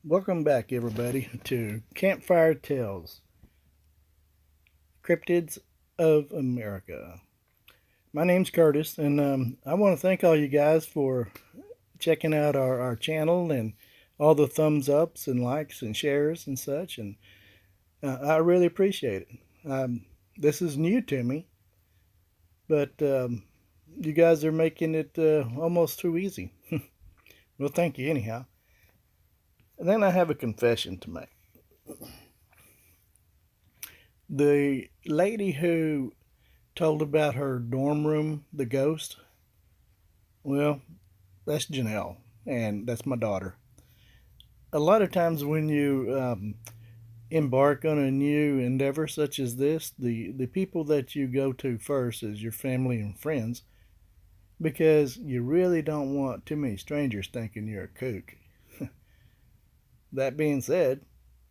Welcome back, everybody, to Campfire Tales, Cryptids of America. My name's Curtis, and I want to thank all you guys for checking out our channel and all the thumbs ups and likes and shares and such. And I really appreciate it. This is new to me, but you guys are making it almost too easy. Well, thank you, anyhow. And then I have a confession to make. The lady who told about her dorm room, the ghost, well, that's Janelle, and that's my daughter. A lot of times when you embark on a new endeavor such as this, the people that you go to first is your family and friends because you really don't want too many strangers thinking you're a kook. That being said,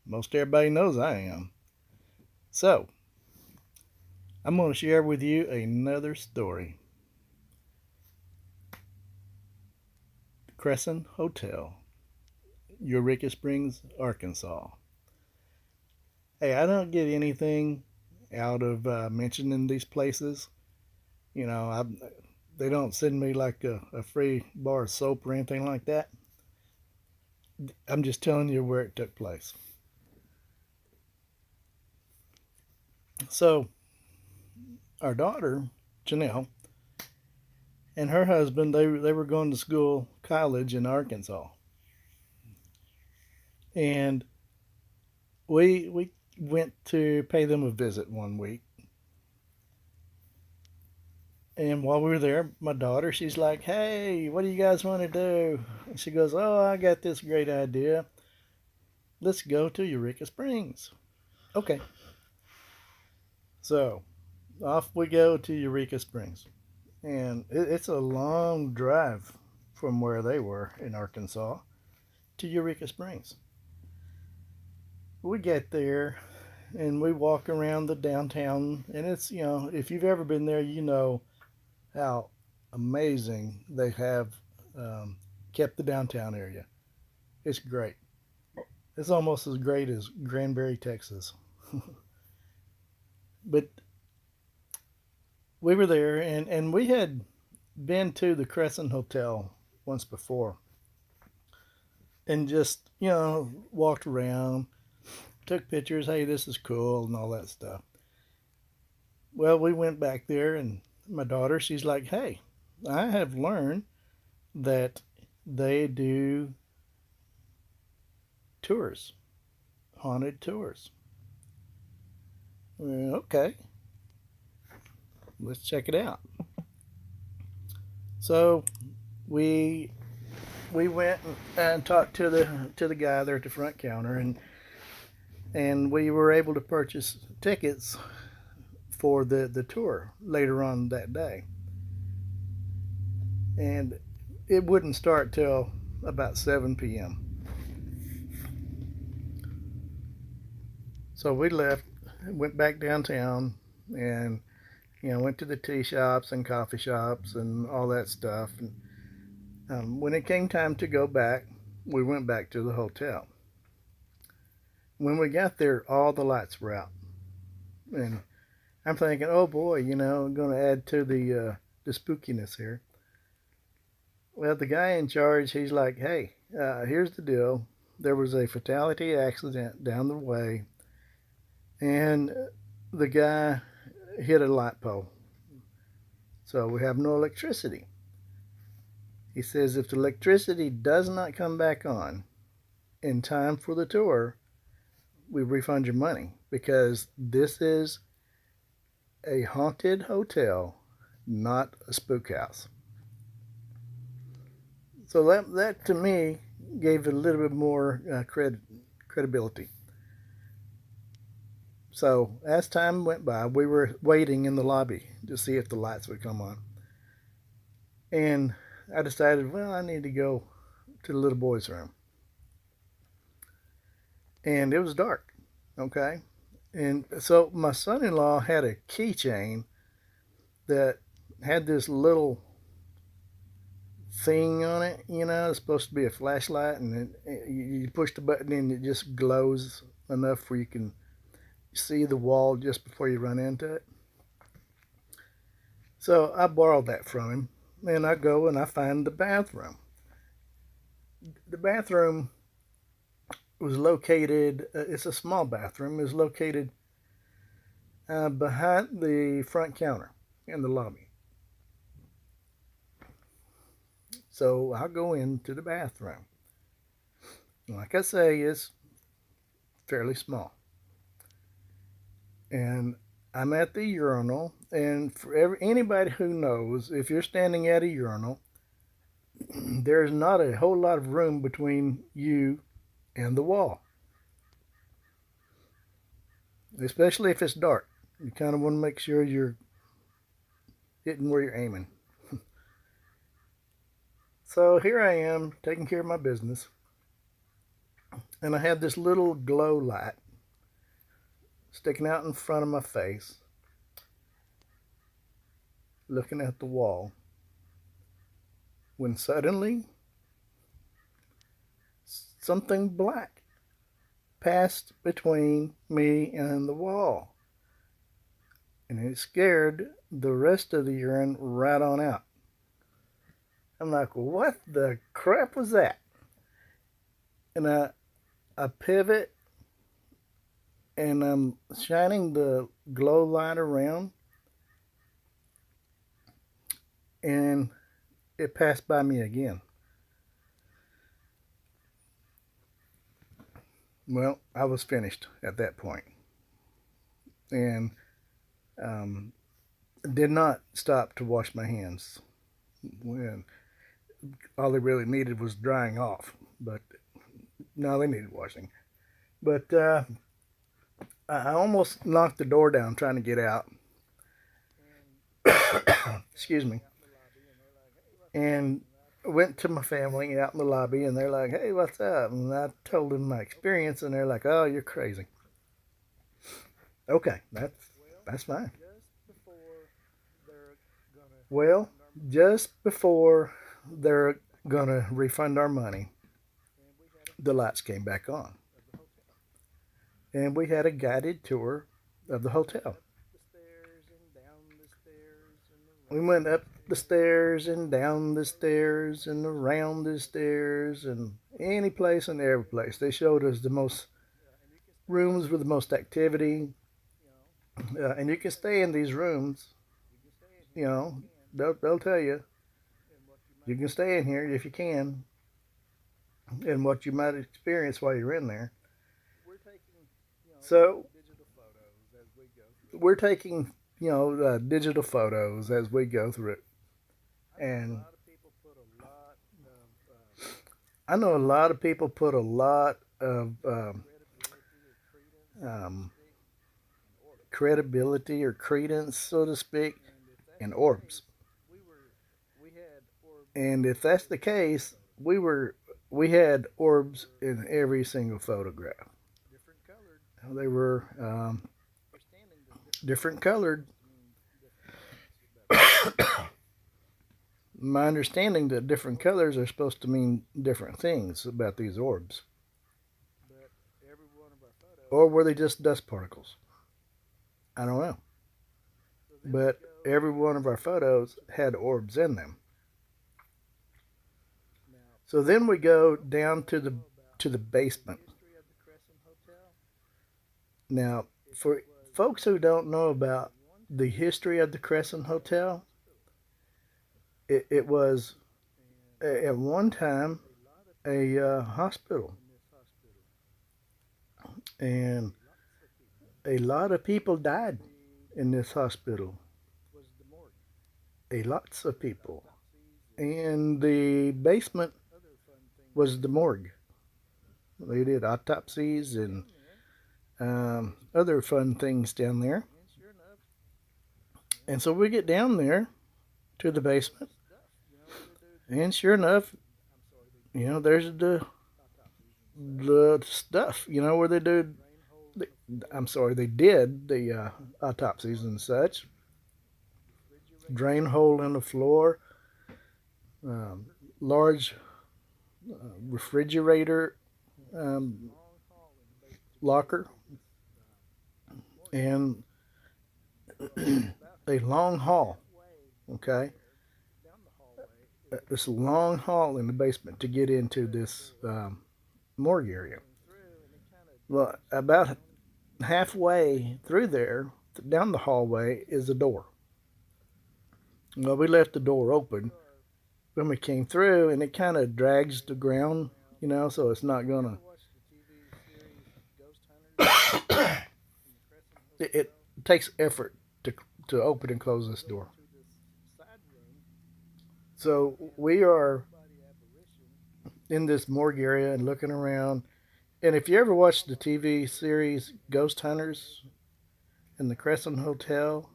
most everybody knows I am. So, I'm going to share with you another story. Crescent Hotel, Eureka Springs, Arkansas. Hey, I don't get anything out of mentioning these places. You know, they don't send me like a free bar of soap or anything like that. I'm just telling you where it took place. So, our daughter, Janelle, and her husband, they were going to school, college in Arkansas. And we went to pay them a visit one week. And while we were there, my daughter, she's like, "Hey, what do you guys want to do?" And she goes, "Oh, I got this great idea. Let's go to Eureka Springs." Okay. So off we go to Eureka Springs. And it's a long drive from where they were in Arkansas to Eureka Springs. We get there and we walk around the downtown, and it's, if you've ever been there, you know how amazing they have um, kept the downtown area. It's great. It's almost as great as Granbury, Texas. But we were there, and we had been to the Crescent Hotel once before and just, walked around, took pictures. Hey, this is cool, and all that stuff. Well, we went back there, and my daughter, she's like, "Hey, I have learned that they do tours, haunted tours." Well, okay, let's check it out. So we we went and talked to the guy there at the front counter, and we were able to purchase tickets for the tour later on that day. And it wouldn't start till about 7 p.m. So we left, went back downtown, and went to the tea shops and coffee shops and all that stuff. And when it came time to go back, we went back to the hotel. When we got there, all the lights were out, and I'm thinking, oh boy, I'm going to add to the spookiness here. Well, the guy in charge, he's like, "Hey, here's the deal. There was a fatality accident down the way, and the guy hit a light pole. So we have no electricity." He says if the electricity does not come back on in time for the tour, we refund your money because this is a haunted hotel, not a spook house. So that to me gave it a little bit more credibility. So as time went by, we were waiting in the lobby to see if the lights would come on. And I decided, well, I need to go to the little boy's room. And it was dark, okay? And so my son in law had a keychain that had this little thing on it. You know, it's supposed to be a flashlight, and you push the button and it just glows enough where you can see the wall just before you run into it. So I borrowed that from him, and I go and I find the bathroom. The bathroom was located, it's a small bathroom, is located behind the front counter in the lobby. So I'll go into the bathroom. Like I say, it's fairly small. And I'm at the urinal, and for anybody who knows, if you're standing at a urinal, there's not a whole lot of room between you and the wall, especially if it's dark. You kind of want to make sure you're hitting where you're aiming. So here I am taking care of my business, and I had this little glow light sticking out in front of my face, looking at the wall, when suddenly something black passed between me and the wall, and it scared the rest of the urine right on out. I'm like, what the crap was that? And I pivot, and I'm shining the glow light around, and it passed by me again. Well, I was finished at that point, and did not stop to wash my hands. When all they really needed was drying off, but no, they needed washing. But I almost knocked the door down trying to get out. Excuse me. And went to my family out in the lobby, and they're like, "Hey, what's up?" And I told them my experience, and they're like, "Oh, you're crazy." Okay, that's fine. Well, just before they're gonna refund our money, the lights came back on, and we had a guided tour of the hotel. We went up the stairs and down the stairs and around the stairs and any place and every place. They showed us the most rooms with the most activity, and you can stay in these rooms. You know, they'll tell you you can stay in here if you can, and what you might experience while you're in there. So we're taking digital photos as we go through it, and I know a lot of people put a lot of um, credibility or credence, so to speak, in orbs. And if that's the case, we had orbs in every single photograph. They were different colored. My understanding that different colors are supposed to mean different things about these orbs. Or were they just dust particles? I don't know. But every one of our photos had orbs in them. So then we go down to the basement. Now, for folks who don't know about the history of the Crescent Hotel, it was at one time a hospital, and a lot of people died in this hospital. A lots of people, and the basement was the morgue. They did autopsies and other fun things down there. And so we get down there to the basement, and sure enough, there's the stuff, where they do. They did the autopsies and such. Drain hole in the floor, large refrigerator um, locker and a long hall. Okay, this long hall in the basement to get into this morgue area. Well, about halfway through there, down the hallway, is a door. Well, we left the door open when we came through, and it kind of drags the ground, so it's not gonna. It takes effort to open and close this door. So we are in this morgue area and looking around. And if you ever watched the TV series Ghost Hunters in the Crescent Hotel,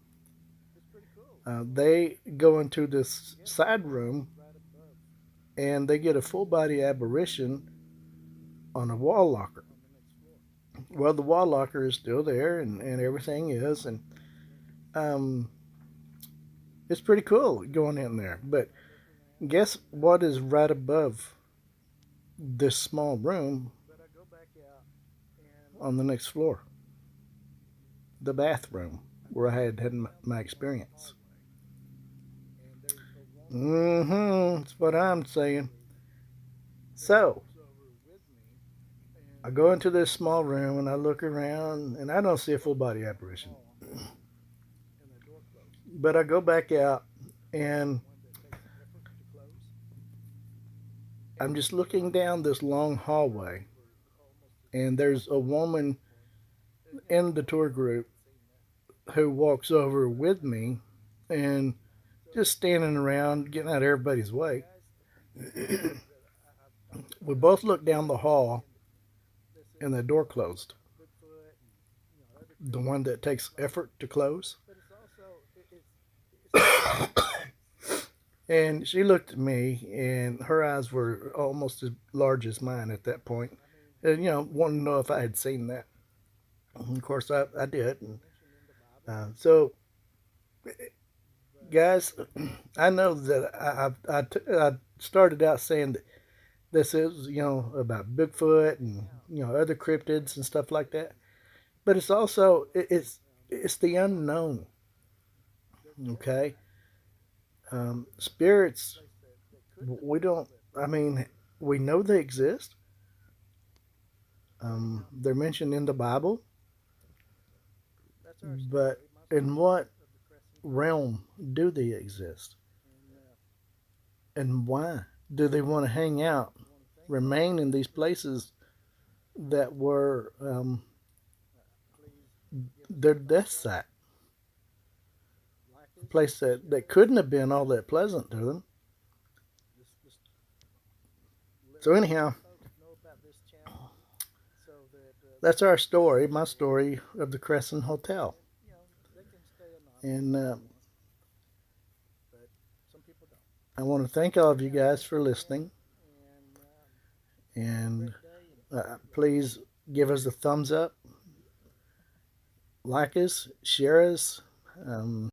they go into this side room and they get a full body apparition on a wall locker. Well, the wall locker is still there and everything is. And um, it's pretty cool going in there. But guess what is right above this small room on the next floor? The bathroom where I had my experience. That's what I'm saying. So, I go into this small room and I look around and I don't see a full body apparition. But I go back out and I'm just looking down this long hallway and there's a woman in the tour group who walks over with me and just standing around getting out of everybody's way. We both look down the hall and the door closed. The one that takes effort to close. And she looked at me and her eyes were almost as large as mine at that point. And, wanted to know if I had seen that. And of course, I did. And, so, guys, I know that I started out saying that this is, about Bigfoot and, other cryptids and stuff like that. But it's also, it's the unknown. Okay? Spirits, we don't, I mean, we know they exist. They're mentioned in the Bible. But in what realm do they exist? And why do they want to hang out, remain in these places that were their death site? A place that couldn't have been all that pleasant to them. So anyhow, that's our story, my story of the Crescent Hotel. And I want to thank all of you guys for listening. And please give us a thumbs up, like us, share us.